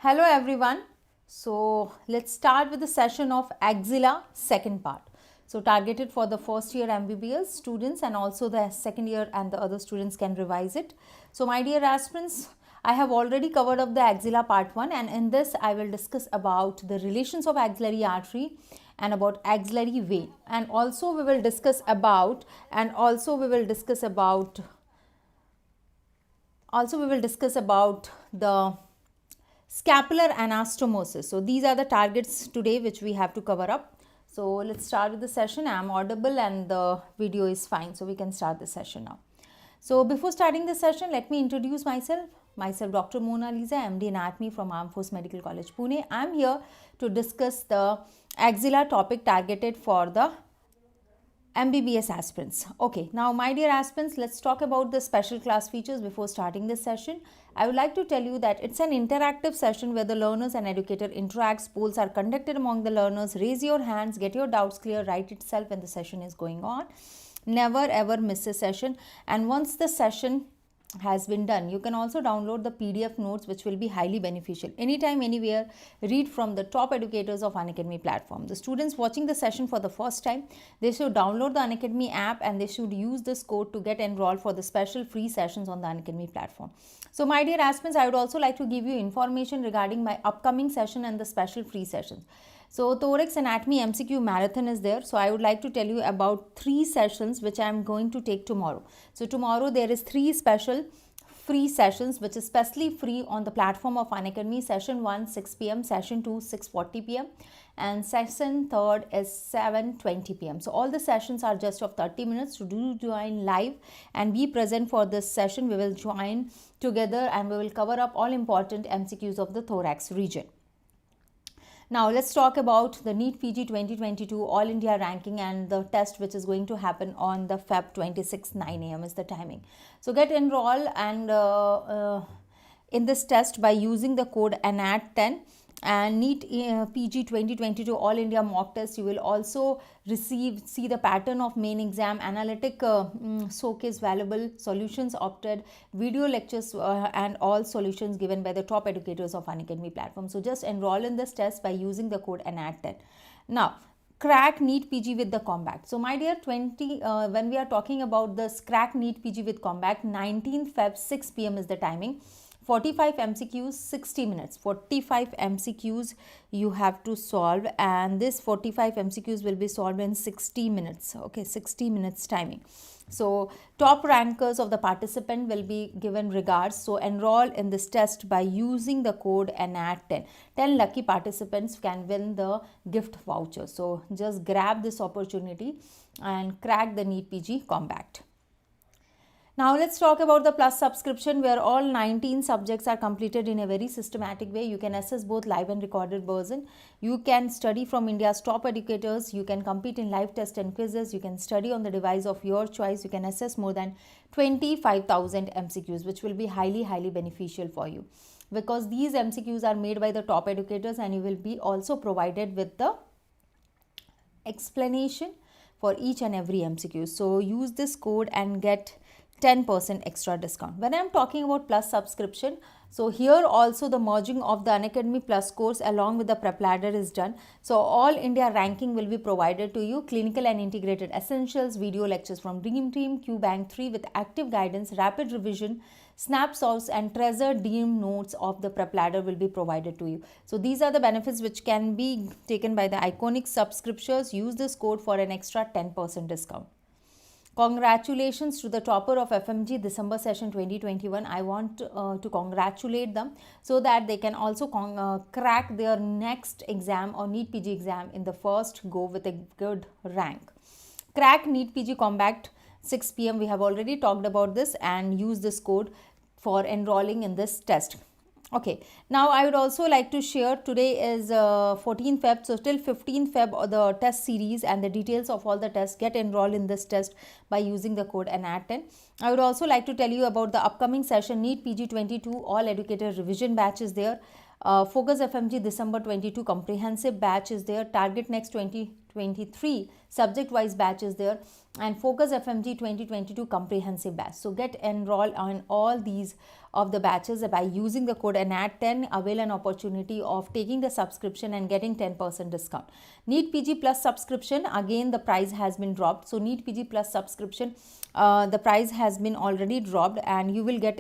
Hello everyone. So let's start with the session of Axilla second part. So targeted for the first year MBBS students and also the second year and the other students can revise it. So my dear aspirants, I have already covered up the axilla part 1 and in this I will discuss about the relations of axillary artery and about axillary vein, and also we will discuss about the scapular anastomosis. So these are the targets today which we have to cover up. So let's start with the session. I am audible and the video is fine, so we can start the session now. So before starting the session, let me introduce myself. Myself Dr. Monalisa, MD Anatomy from Armed Force Medical College, Pune. I am here to discuss the axilla topic targeted for the MBBS aspirants. Okay, now my dear aspirants, let's talk about the special class features before starting this session. I would like to tell you that it's an interactive session where the learners and educator interacts. Polls are conducted among the learners. Raise your hands, get your doubts clear, write itself when the session is going on. Never ever miss a session. And once the session has been done, you can also download the PDF notes which will be highly beneficial. Anytime, anywhere, read from the top educators of Unacademy platform. The students watching the session for the first time, they should download the Unacademy app and they should use this code to get enrolled for the special free sessions on the Unacademy platform. So my dear aspirants, I would also like to give you information regarding my upcoming session and the special free sessions. So thorax anatomy MCQ marathon is there. So I would like to tell you about 3 sessions which I am going to take tomorrow. So tomorrow there is 3 special free sessions which is specially free on the platform of Unacademy. Session 1 6 p.m, session 2 6:40 p.m, and session 3rd is 7:20 p.m. So all the sessions are just of 30 minutes. So do join live and be present for this session. We will join together and we will cover up all important MCQs of the thorax region. Now let's talk about the NEET PG 2022 All India ranking and the test which is going to happen on the Feb 26 9 a.m. is the timing. So get enrolled and in this test by using the code ANAT10 and NEET PG 2022 All India mock test. You will also see the pattern of main exam, analytic showcase, valuable solutions opted, video lectures and all solutions given by the top educators of Unacademy platform. So just enroll in this test by using the code ANAT10. Now crack NEET PG with the combat. So my dear, when we are talking about this crack NEET PG with combat, 19th Feb 6 p.m. is the timing. 45 MCQs, 60 minutes. 45 MCQs you have to solve, and this 45 MCQs will be solved in 60 minutes. Okay, 60 minutes timing. So top rankers of the participant will be given regards. So enroll in this test by using the code ANAT10. 10 lucky participants can win the gift voucher. So just grab this opportunity and crack the NEET PG combat. Now let's talk about the Plus subscription, where all 19 subjects are completed in a very systematic way. You can access both live and recorded version. You can study from India's top educators. You can compete in live tests and quizzes. You can study on the device of your choice. You can access more than 25,000 MCQs, which will be highly beneficial for you, because these MCQs are made by the top educators and you will be also provided with the explanation for each and every MCQ. So use this code and get 10% extra discount. When I am talking about Plus subscription, so here also the merging of the Unacademy Plus course along with the prep ladder is done. So all India ranking will be provided to you. Clinical and integrated essentials, video lectures from Dream Team, QBank 3 with active guidance, rapid revision, snapshots and treasure deemed notes of the prep ladder will be provided to you. So these are the benefits which can be taken by the iconic subscriptions. Use this code for an extra 10% discount. Congratulations to the topper of FMG December session 2021. I want to congratulate them so that they can also crack their next exam or NEET PG exam in the first go with a good rank. Crack NEET PG Combat 6 p.m. We have already talked about this, and use this code for enrolling in this test. Okay, now I would also like to share, today is 14th Feb, so till 15th Feb the test series and the details of all the tests. Get enrolled in this test by using the code ANAT10. I would also like to tell you about the upcoming session NEET PG 22 All Educator Revision Batch is there. Focus FMG December 22 comprehensive batch is there. Target Next 2023 subject wise batch is there, and Focus FMG 2022 comprehensive batch. So get enrolled on all these of the batches by using the code ANAT10. Avail an opportunity of taking the subscription and getting 10% discount. NEET PG Plus subscription, again the price has been dropped. So NEET PG Plus subscription, the price has been already dropped, and you will get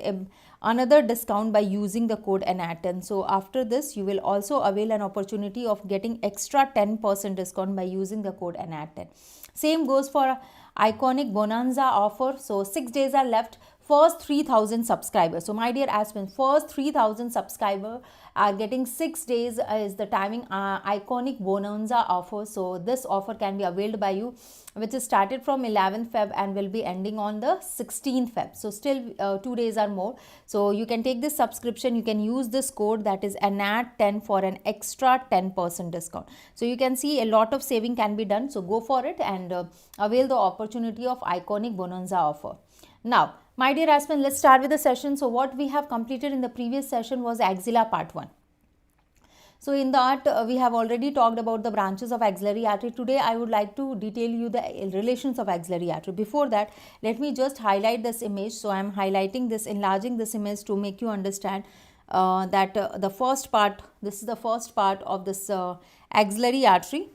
another discount by using the code ANAT10. So after this, you will also avail an opportunity of getting extra 10% discount by using the code ANAT10. Same goes for Iconic Bonanza offer. So 6 days are left. First 3,000 subscribers. So my dear aspirants, first 3,000 subscribers are getting 6 days is the timing Iconic Bonanza offer. So this offer can be availed by you, which is started from 11th Feb and will be ending on the 16th Feb. So still 2 days or more. So you can take this subscription. You can use this code, that is ANAT10, for an extra 10% discount. So you can see a lot of saving can be done. So go for it and avail the opportunity of Iconic Bonanza offer. Now, my dear aspirants, let's start with the session. So what we have completed in the previous session was Axilla part 1. So in that we have already talked about the branches of axillary artery. Today I would like to detail you the relations of axillary artery. Before that, let me just highlight this image. So I am highlighting this, enlarging this image to make you understand that the first part, this is the first part of this axillary artery.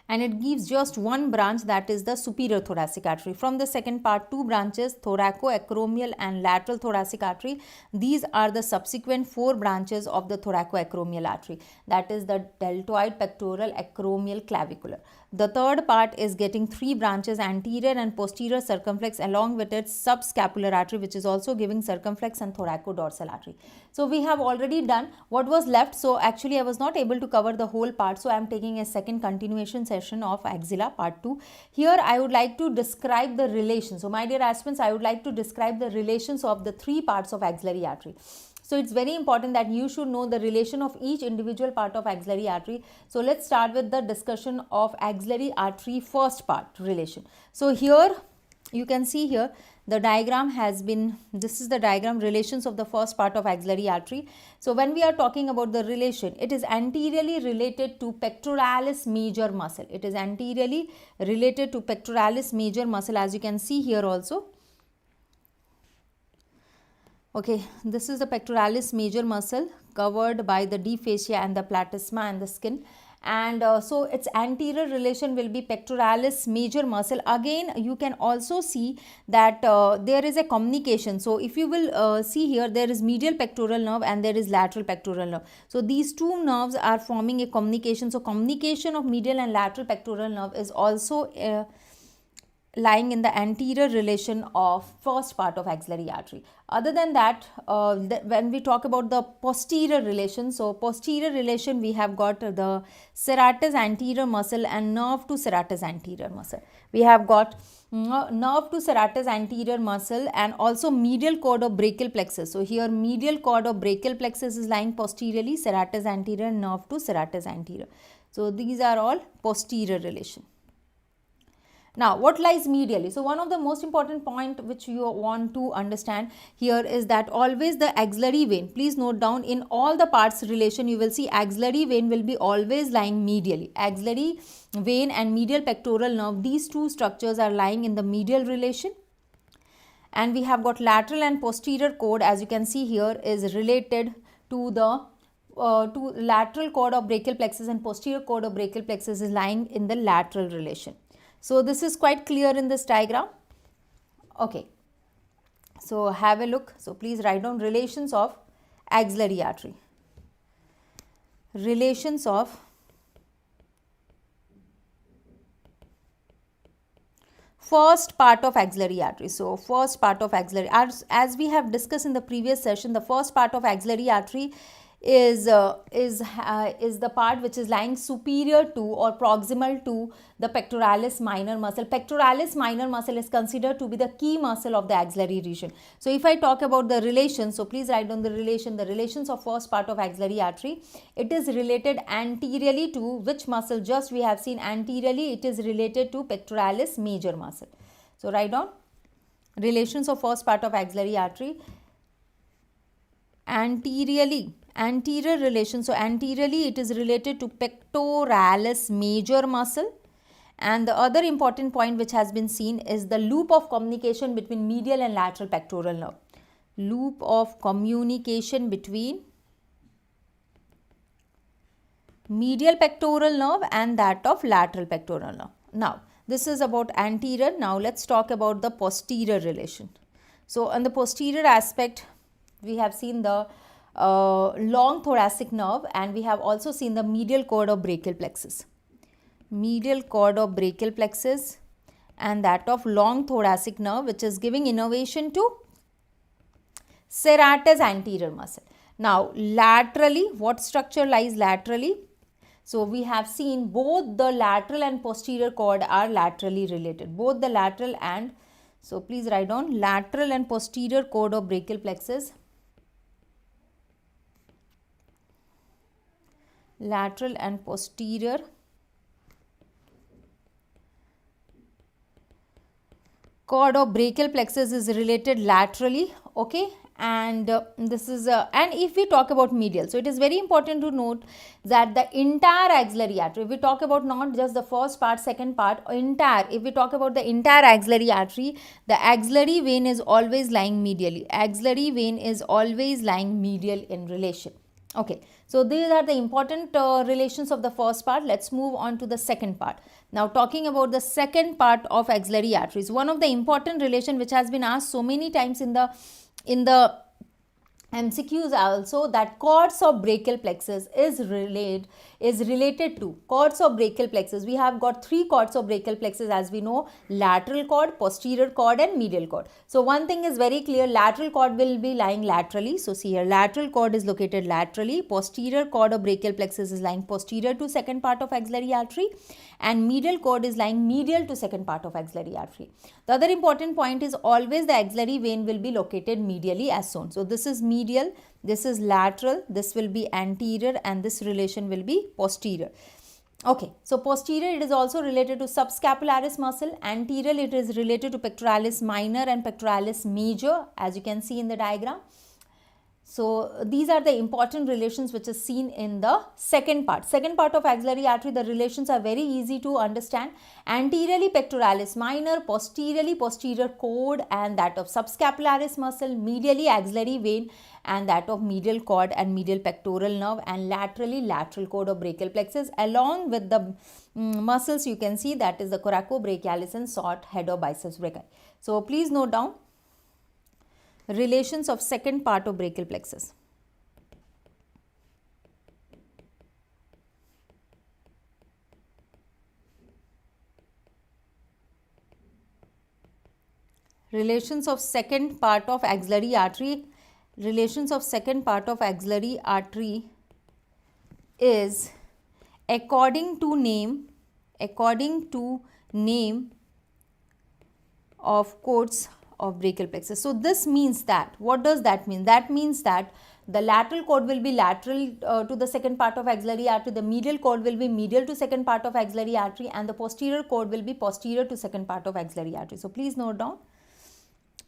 And it gives just one branch, that is the superior thoracic artery. From the second part, 2 branches, thoracoacromial and lateral thoracic artery. These are the subsequent 4 branches of the thoracoacromial artery, that is the deltoid, pectoral, acromial, clavicular. The third part is getting 3 branches, anterior and posterior circumflex, along with its subscapular artery, which is also giving circumflex and thoracodorsal artery. So we have already done what was left. So actually I was not able to cover the whole part. So I am taking a second continuation session of Axilla part 2. Here I would like to describe the relation. So my dear aspirants, I would like to describe the relations of the 3 parts of axillary artery. So it's very important that you should know the relation of each individual part of axillary artery. So let's start with the discussion of axillary artery first part relation. So here you can see here the diagram has been, this is the diagram relations of the first part of axillary artery. So when we are talking about the relation, it is anteriorly related to pectoralis major muscle. It is anteriorly related to pectoralis major muscle, as you can see here also. Okay, this is the pectoralis major muscle covered by the deep fascia and the platysma and the skin. And so its anterior relation will be pectoralis major muscle. Again, you can also see that there is a communication. So if you will see here, there is medial pectoral nerve and there is lateral pectoral nerve. So these 2 nerves are forming a communication. So communication of medial and lateral pectoral nerve is also lying in the anterior relation of first part of axillary artery. Other than that, when we talk about the posterior relation, so posterior relation, we have got the serratus anterior muscle and nerve to serratus anterior muscle. We have got nerve to serratus anterior muscle and also medial cord of brachial plexus. So here medial cord of brachial plexus is lying posteriorly, serratus anterior, nerve to serratus anterior. So these are all posterior relation. Now, what lies medially? So, one of the most important point which you want to understand here is that always the axillary vein, please note down, in all the parts relation, you will see axillary vein will be always lying medially. Axillary vein and medial pectoral nerve, these 2 structures are lying in the medial relation. And we have got lateral and posterior cord, as you can see here, is related to the to lateral cord of brachial plexus, and posterior cord of brachial plexus is lying in the lateral relation. So this is quite clear in this diagram. Okay, so have a look. So please write down relations of axillary artery. Relations of first part of axillary artery. So first part of axillary, as we have discussed in the previous session, the first part of axillary artery is the part which is lying superior to or proximal to the pectoralis minor muscle. Pectoralis minor muscle is considered to be the key muscle of the axillary region. So if I talk about the relation, so please write down the relations of first part of axillary artery. It is related anteriorly to which muscle? Just we have seen anteriorly, it is related to pectoralis major muscle. So write down Relations of first part of axillary artery. Anterior relation. So anteriorly it is related to pectoralis major muscle. And the other important point which has been seen is the loop of communication between medial and lateral pectoral nerve. Loop of communication between medial pectoral nerve and that of lateral pectoral nerve. Now, this is about anterior. Now, let's talk about the posterior relation. So, on the posterior aspect, we have seen the long thoracic nerve, and we have also seen the medial cord of brachial plexus. Medial cord of brachial plexus and that of long thoracic nerve, which is giving innervation to serratus anterior muscle. Now, laterally, what structure lies laterally? So, we have seen both the lateral and posterior cord are laterally related. Both the lateral and, so please write down, lateral and posterior cord of brachial plexus. Lateral and posterior cord of brachial plexus is related laterally, okay. And this is and if we talk about medial, so it is very important to note that the entire axillary artery, if we talk about not just the first part, second part, entire, if we talk about the entire axillary artery, the axillary vein is always lying medially. Axillary vein is always lying medial in relation. Okay, so these are the important relations of the first part. Let's move on to the second part. Now, talking about the second part of axillary arteries, one of the important relation which has been asked so many times in the MCQs also, that cords of brachial plexus is related to cords of brachial plexus. We have got three cords of brachial plexus, as we know: lateral cord, posterior cord and medial cord. So one thing is very clear, lateral cord will be lying laterally. So see here, lateral cord is located laterally, posterior cord of brachial plexus is lying posterior to second part of axillary artery, and medial cord is lying medial to second part of axillary artery. The other important point is always the axillary vein will be located medially as shown. So this is medial, this is lateral, this will be anterior, and this relation will be posterior. Okay, so posterior it is also related to subscapularis muscle, anterior it is related to pectoralis minor and pectoralis major, as you can see in the diagram. So these are the important relations which is seen in the second part. Second part of axillary artery, the relations are very easy to understand. Anteriorly pectoralis minor, posteriorly posterior cord and that of subscapularis muscle, medially axillary vein and that of medial cord and medial pectoral nerve, and laterally lateral cord of brachial plexus, along with the muscles you can see, that is the coracobrachialis and short head of biceps brachii. So please note down relations of second part of brachial plexus. Relations of second part of axillary artery. Relations of second part of axillary artery is according to name of cords of brachial plexus. So this means that, what does that mean? That means that the lateral cord will be lateral to the second part of axillary artery, the medial cord will be medial to second part of axillary artery, and the posterior cord will be posterior to second part of axillary artery. So please note down.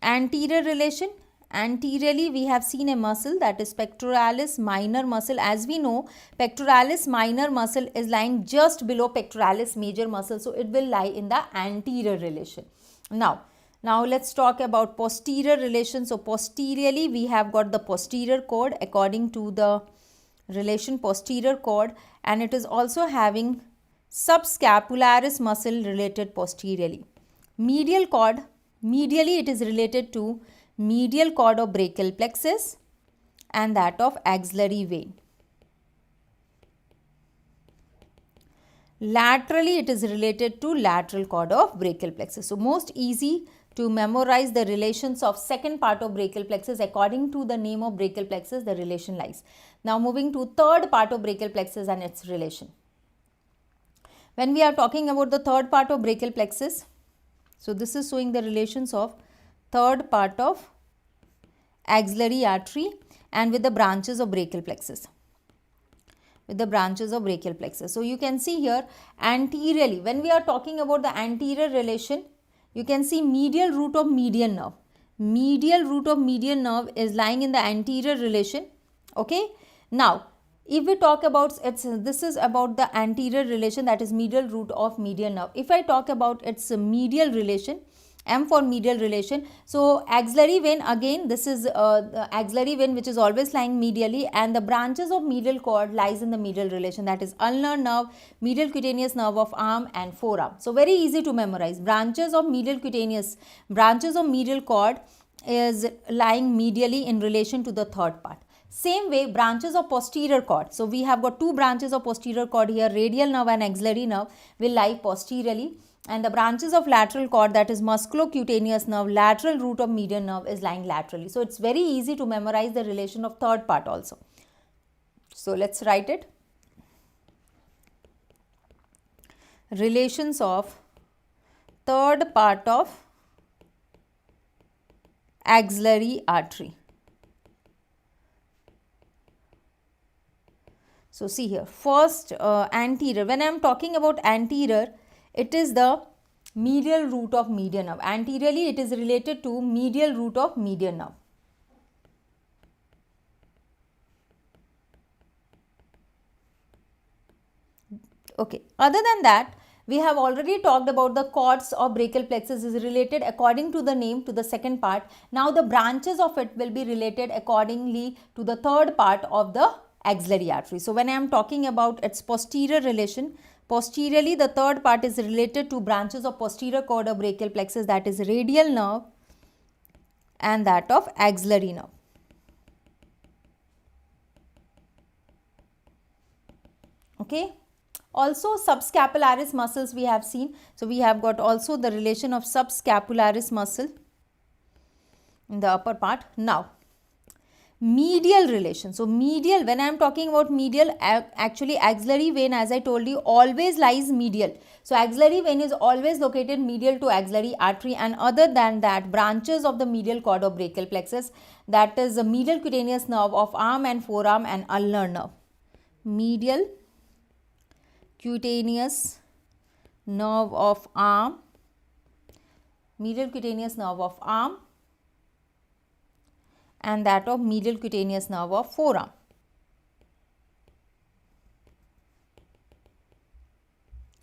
Anterior relation. Anteriorly we have seen a muscle, that is pectoralis minor muscle. As we know, pectoralis minor muscle is lying just below pectoralis major muscle, so it will lie in the anterior relation. Now let's talk about posterior relation. So posteriorly we have got the posterior cord according to the relation posterior cord, and it is also having subscapularis muscle related posteriorly. Medial cord, medially it is related to medial cord of brachial plexus and that of axillary vein. Laterally it is related to lateral cord of brachial plexus. So most easy to memorize the relations of second part of brachial plexus. According to the name of brachial plexus, the relation lies. Now moving to third part of brachial plexus and its relation. When we are talking about the third part of brachial plexus, so this is showing the relations of third part of axillary artery and with the branches of brachial plexus. So you can see here anteriorly, when we are talking about the anterior relation, you can see medial root of median nerve. Medial root of median nerve is lying in the anterior relation. Okay. Now, if we talk about this is about the anterior relation, that is medial root of median nerve. If I talk about its medial relation, M for medial relation. So axillary vein, again this is the axillary vein which is always lying medially, and the branches of medial cord lies in the medial relation, that is ulnar nerve, medial cutaneous nerve of arm and forearm. So very easy to memorize. Branches of medial cord is lying medially in relation to the third part. Same way, branches of posterior cord. So we have got two branches of posterior cord here, radial nerve and axillary nerve will lie posteriorly, and the branches of lateral cord, that is musculocutaneous nerve, lateral root of median nerve is lying laterally. So it's very easy to memorize the relation of third part also. So let's write it. Relations of third part of axillary artery. So see here, first anterior. When I am talking about anterior, it is the medial root of median nerve. Anteriorly, it is related to medial root of median nerve. Okay. Other than that, we have already talked about the cords of brachial plexus is related according to the name to the second part. Now the branches of it will be related accordingly to the third part of the axillary artery. So when I am talking about its posterior relation, posteriorly the third part is related to branches of posterior cord of brachial plexus, that is radial nerve and that of axillary nerve. Okay. Also subscapularis muscles we have seen. So we have got also the relation of subscapularis muscle in the upper part. Now medial relation. So medial, when I am talking about medial, actually axillary vein, as I told you, always lies medial. So axillary vein is always located medial to axillary artery, and other than that, branches of the medial cord of brachial plexus, that is the medial cutaneous nerve of arm and forearm and ulnar nerve. Medial cutaneous nerve of arm, medial cutaneous nerve of arm and that of medial cutaneous nerve of forearm.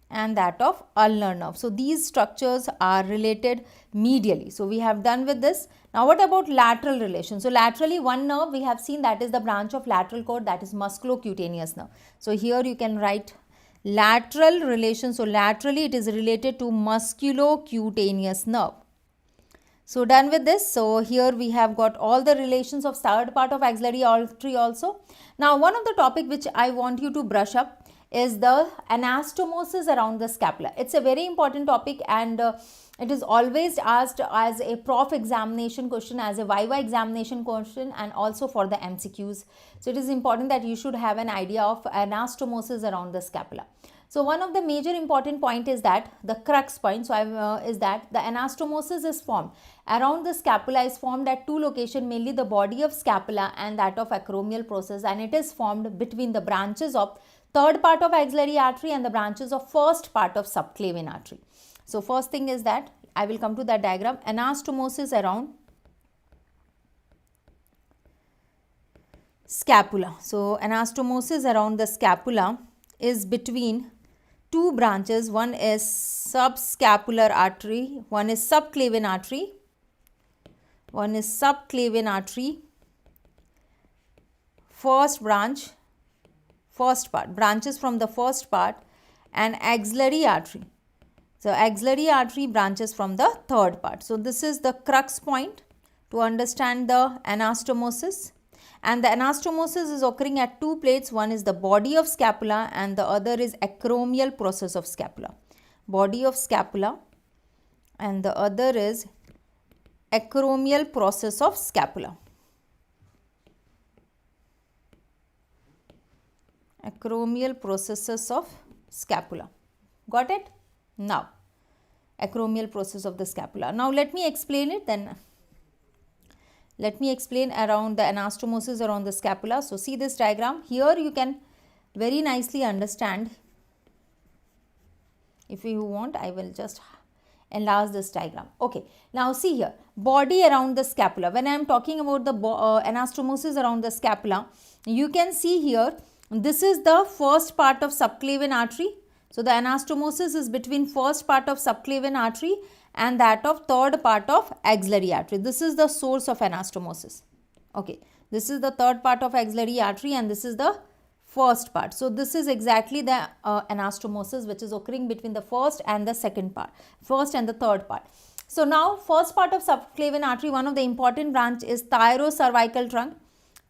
And that of ulnar nerve. So these structures are related medially. So we have done with this. Now what about lateral relation? So laterally one nerve we have seen, that is the branch of lateral cord, that is musculocutaneous nerve. So here you can write lateral relation. So laterally it is related to musculocutaneous nerve. So done with this. So here we have got all the relations of third part of axillary artery also. Now one of the topic which I want you to brush up is the anastomosis around the scapula. It's a very important topic, and it is always asked as a prof examination question, as a viva examination question, and also for the MCQs. So it is important that you should have an idea of anastomosis around the scapula. So one of the major important point is that the crux point, is that the anastomosis is formed around the scapula, is formed at two locations, mainly the body of scapula and that of acromial process, and it is formed between the branches of third part of axillary artery and the branches of first part of subclavian artery. So first thing is that I will come to that diagram. Anastomosis around scapula. So anastomosis around the scapula is between two branches. One is subscapular artery, one is subclavian artery. One is subclavian artery, first branch, first part, branches from the first part, and axillary artery. So axillary artery branches from the third part. So this is the crux point to understand the anastomosis. And the anastomosis is occurring at two places. One is the body of scapula and the other is acromial process of scapula. Body of scapula and the other is acromial process of scapula. Acromial processes of scapula. Got it? Now, acromial process of the scapula. Now let me explain it then. Let me explain around the anastomosis around the scapula. So see this diagram. Here you can very nicely understand. If you want, I will just enlarge this diagram. Okay, now see here, body around the scapula. When I am talking about the anastomosis around the scapula, you can see here, this is the first part of subclavian artery. So the anastomosis is between first part of subclavian artery and that of third part of axillary artery. This is the source of anastomosis. Okay, this is the third part of axillary artery and this is the first part. So this is exactly the anastomosis which is occurring between the first and the second part, first and the third part. So now first part of subclavian artery, one of the important branch is thyrocervical trunk.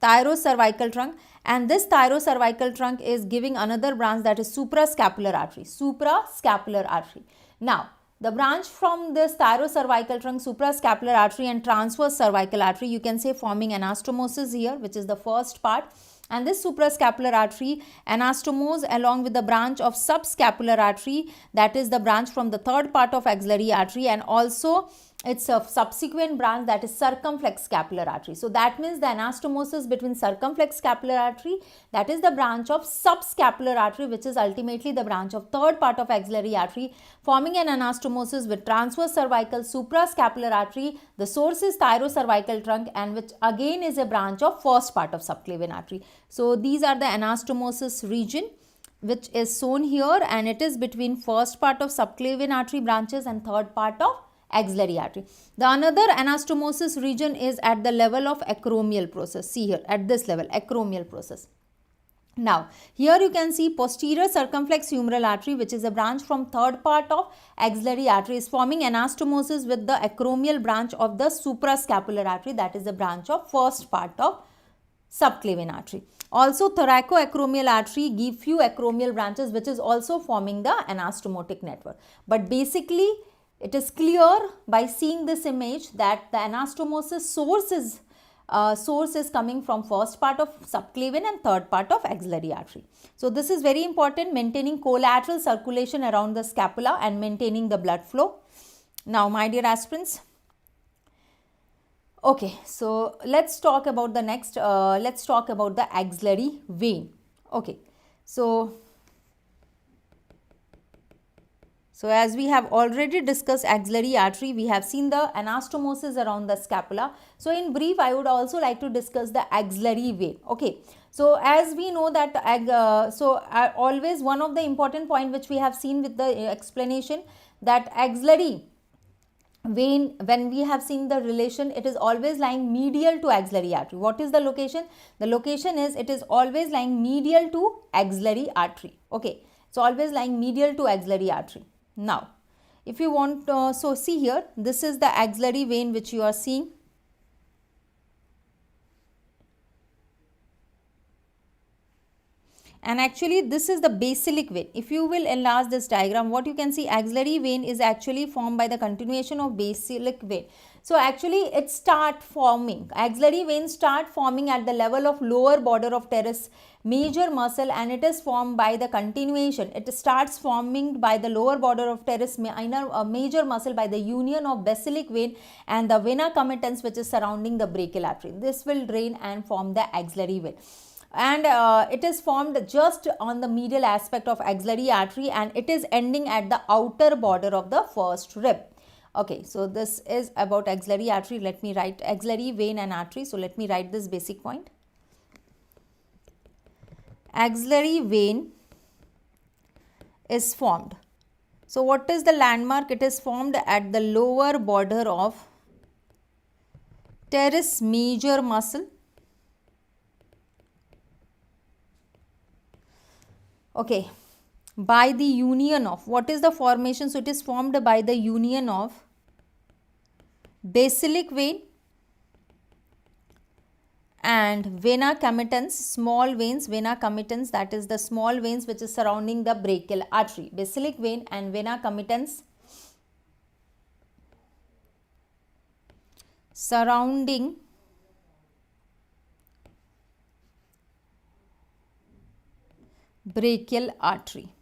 Thyrocervical trunk, and this thyrocervical trunk is giving another branch, that is suprascapular artery. Suprascapular artery. Now the branch from this thyrocervical trunk, suprascapular artery and transverse cervical artery, you can say forming anastomosis here, which is the first part. And this suprascapular artery anastomose along with the branch of subscapular artery, that is the branch from the third part of axillary artery, and also its a subsequent branch, that is circumflex scapular artery. So that means the anastomosis between circumflex scapular artery, that is the branch of subscapular artery, which is ultimately the branch of third part of axillary artery, forming an anastomosis with transverse cervical suprascapular artery. The source is thyrocervical trunk, and which again is a branch of first part of subclavian artery. So these are the anastomosis region which is shown here, and it is between first part of subclavian artery branches and third part of axillary artery. The another anastomosis region is at the level of acromial process. See here, at this level, acromial process. Now here you can see posterior circumflex humeral artery, which is a branch from third part of axillary artery, is forming anastomosis with the acromial branch of the suprascapular artery, that is the branch of first part of subclavian artery. Also thoracoacromial artery give few acromial branches, which is also forming the anastomotic network. But basically it is clear by seeing this image that the anastomosis source is coming from first part of subclavian and third part of axillary artery. So this is very important, maintaining collateral circulation around the scapula and maintaining the blood flow. Now my dear aspirants, okay, so let's talk about the next, let's talk about the axillary vein. Okay, so as we have already discussed axillary artery, we have seen the anastomosis around the scapula. So in brief, I would also like to discuss the axillary vein. Okay, so as we know that, always one of the important point which we have seen with the explanation, that axillary vein, when we have seen the relation, it is always lying medial to axillary artery. What is the location? The location is, it is always lying medial to axillary artery. Okay, so always lying medial to axillary artery. Now if you want, so see here, this is the axillary vein which you are seeing. And actually this is the basilic vein. If you will enlarge this diagram, what you can see, axillary vein is actually formed by the continuation of basilic vein. So actually it start forming, axillary veins start forming at the level of lower border of teres major muscle, and it is formed by the continuation. It starts forming by the lower border of teres major muscle by the union of basilic vein and the vena commitans, which is surrounding the brachial artery. This will drain and form the axillary vein. And it is formed just on the medial aspect of axillary artery, and it is ending at the outer border of the first rib. Okay, so this is about axillary artery. Let me write axillary vein and artery. So let me write this basic point. Axillary vein is formed. So what is the landmark? It is formed at the lower border of teres major muscle. Okay, by the union of, what is the formation? So it is formed by the union of basilic vein and vena commitans, small veins, vena commitans, that is the small veins which is surrounding the brachial artery. Basilic vein and vena commitans surrounding brachial artery.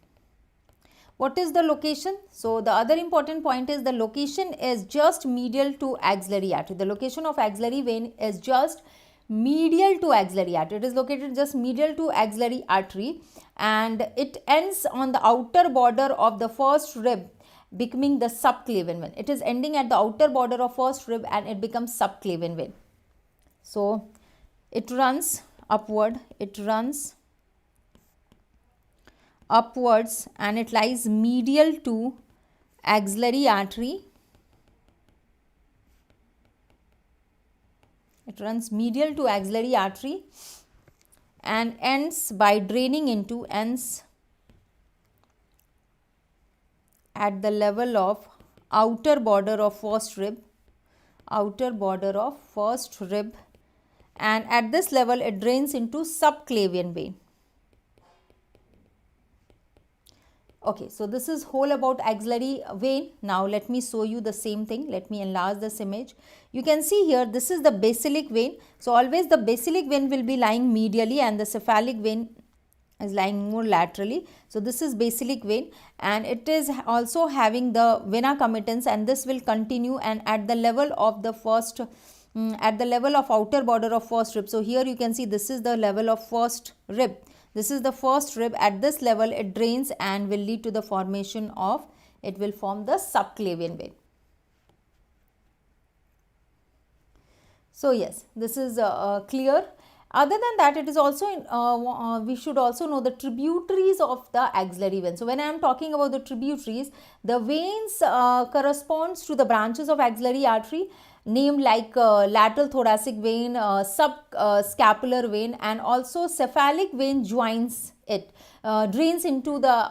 What is the location? So the other important point is the location is just medial to axillary artery. The location of axillary vein is just medial to axillary artery. It is located just medial to axillary artery, and it ends on the outer border of the first rib, becoming the subclavian vein. It is ending at the outer border of first rib and it becomes subclavian vein. So it runs upwards and it lies medial to axillary artery. It runs medial to axillary artery and ends by draining into at the level of outer border of first rib, and at this level it drains into subclavian vein. Okay, so this is whole about axillary vein. Now let me show you the same thing. Let me enlarge this image. You can see here, this is the basilic vein. So always the basilic vein will be lying medially and the cephalic vein is lying more laterally. So this is basilic vein and it is also having the vena commitans, and this will continue and at the level of the first at the level of outer border of first rib. So here you can see this is the level of first rib. This is the first rib. At this level it drains and will lead to the formation of, it will form the subclavian vein. So yes, this is clear. Other than that, it is also we should also know the tributaries of the axillary vein. So when I am talking about the tributaries, the veins corresponds to the branches of axillary artery named like lateral thoracic vein, scapular vein, and also cephalic vein joins it, drains into the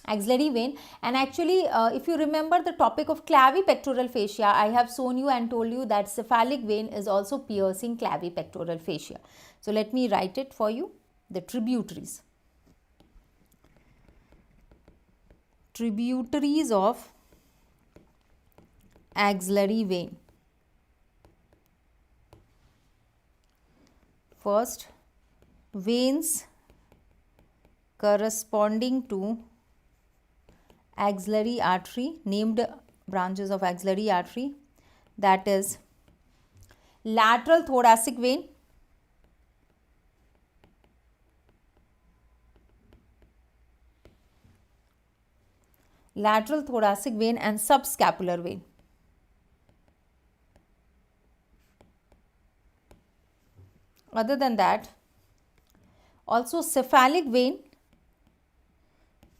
axillary vein. And actually if you remember the topic of clavipectoral fascia, I have shown you and told you that cephalic vein is also piercing clavipectoral fascia. So let me write it for you. The tributaries of axillary vein. First, veins corresponding to axillary artery, named branches of axillary artery, that is lateral thoracic vein, and subscapular vein. Other than that, also cephalic vein,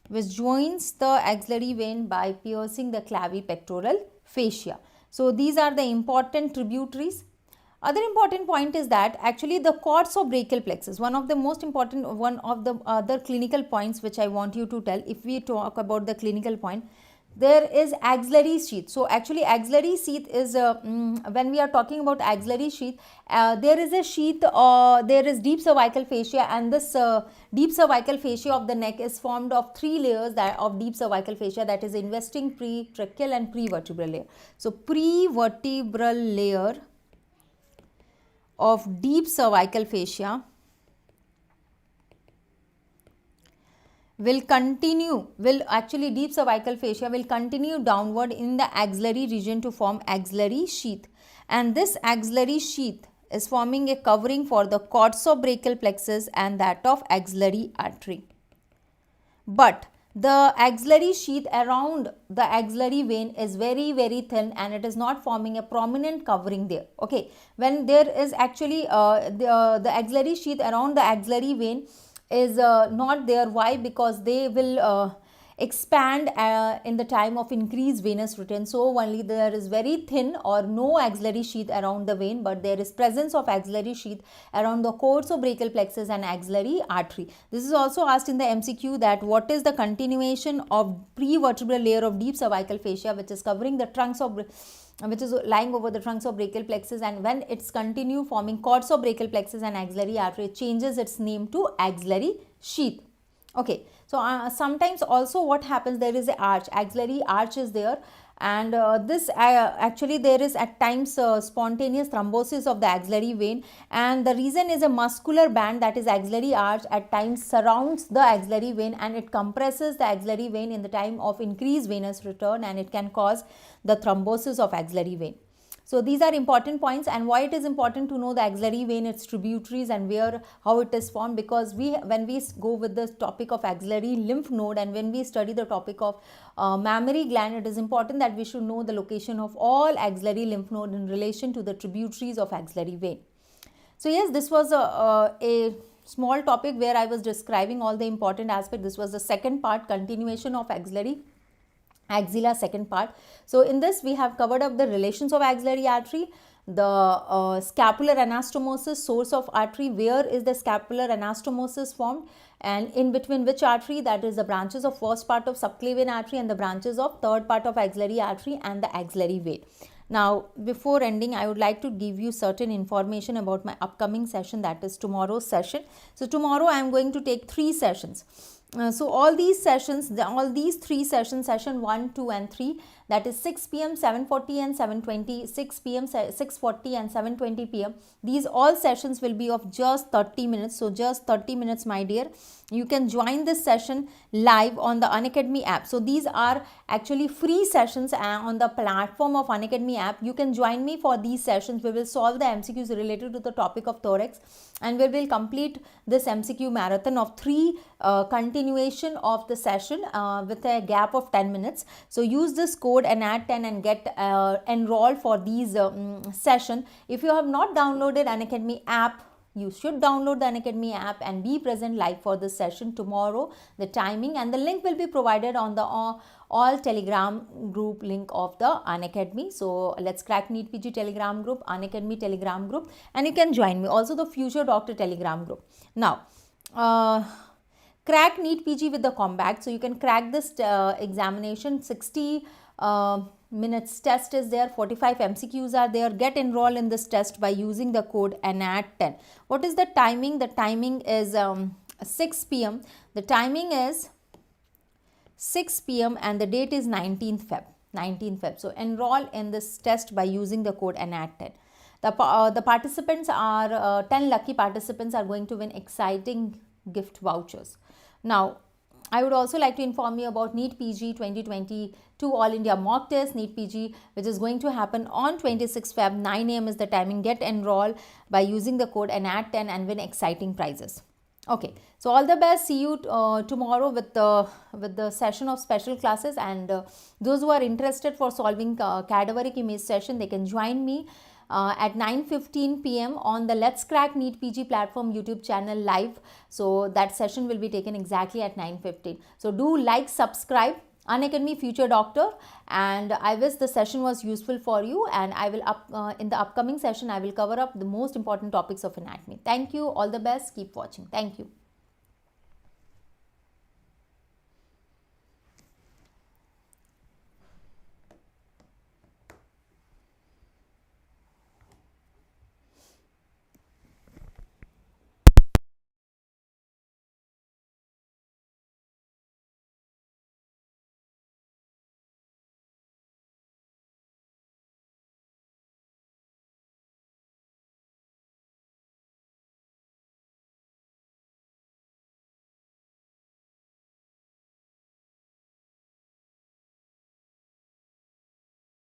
which joins the axillary vein by piercing the clavipectoral fascia. So these are the important tributaries. Other important point is that actually the cordobrachial plexus, one of the most important, one of the other clinical points which I want you to tell, if we talk about the clinical point, there is axillary sheath. So actually axillary sheath is, when we are talking about axillary sheath, there is a sheath, there is deep cervical fascia, and this deep cervical fascia of the neck is formed of 3 layers of deep cervical fascia, that is investing, pretracheal and prevertebral layer. So prevertebral layer of deep cervical fascia deep cervical fascia will continue downward in the axillary region to form axillary sheath, and this axillary sheath is forming a covering for the cordobrachial plexus and that of axillary artery. But the axillary sheath around the axillary vein is very thin and it is not forming a prominent covering there. Okay, when there is actually the axillary sheath around the axillary vein is not there. Why? Because they will expand in the time of increased venous return. So only there is very thin or no axillary sheath around the vein, but there is presence of axillary sheath around the cordobrachial plexus and axillary artery. This is also asked in the MCQ, that what is the continuation of prevertebral layer of deep cervical fascia which is covering the trunks of, which is lying over the trunks of brachial plexus, and when it's continue forming cordobrachial plexus and axillary artery, it changes its name to axillary sheath. Okay, so sometimes also what happens, there is a arch, axillary arch is there, and this actually there is at times spontaneous thrombosis of the axillary vein, and the reason is a muscular band, that is axillary arch, at times surrounds the axillary vein and it compresses the axillary vein in the time of increased venous return, and it can cause the thrombosis of axillary vein. So these are important points, and why it is important to know the axillary vein, its tributaries, and how it is formed, because when we go with the topic of axillary lymph node and when we study the topic of mammary gland, it is important that we should know the location of all axillary lymph node in relation to the tributaries of axillary vein. So yes, this was a small topic where I was describing all the important aspects. This was the second part, continuation of axilla second part. So in this we have covered up the relations of axillary artery, the scapular anastomosis, source of artery, where is the scapular anastomosis formed, and in between which artery, that is the branches of first part of subclavian artery and the branches of third part of axillary artery and the axillary vein. Now, before ending, I would like to give you certain information about my upcoming session, that is tomorrow's session. So tomorrow I am going to take 3 sessions. So all these sessions, all these 3 sessions, session 1, 2 and 3, that is 6 p.m., 7:40 and 7:20, 6 p.m., 6:40 and 7:20 p.m. These all sessions will be of just 30 minutes. So just 30 minutes, my dear. You can join this session live on the Unacademy app. So these are actually free sessions on the platform of Unacademy app. You can join me for these sessions. We will solve the MCQs related to the topic of thorax, and we will complete this MCQ marathon of 3 continuation of the session with a gap of 10 minutes. So use this code ANAT10 and get enrolled for these session. If you have not downloaded Unacademy app, you should download the Unacademy app and be present live for this session tomorrow. The timing and the link will be provided on the all Telegram group link of the Unacademy. So let's crack NEET PG Telegram group, Unacademy Telegram group, and you can join me. Also the Future Doctor Telegram group. Now, crack NEET PG with the combat. So you can crack this examination. 60 minutes test is there, 45 MCQs are there. Get enrolled in this test by using the code ANAT10. What is the timing? The timing is 6 p.m. The timing is 6 p.m. and the date is 19th Feb. So enroll in this test by using the code ANAT10. The participants are 10 lucky participants are going to win exciting gift vouchers. Now, I would also like to inform you about NEET PG 2022 All India Mock Test, NEET PG, which is going to happen on 26 Feb, 9 a.m. is the timing. Get enrolled by using the code ANAT10 and win exciting prizes. Okay, so all the best. See you tomorrow with the session of special classes, and those who are interested for solving cadaveric image session, they can join me at 9:15 p.m. on the Let's Crack NEET PG platform YouTube channel live. So that session will be taken exactly at 9:15. So do like, subscribe, Unacademy Future Doctor, and I wish the session was useful for you, and I will in the upcoming session I will cover up the most important topics of anatomy. Thank you. All the best. Keep watching. Thank you.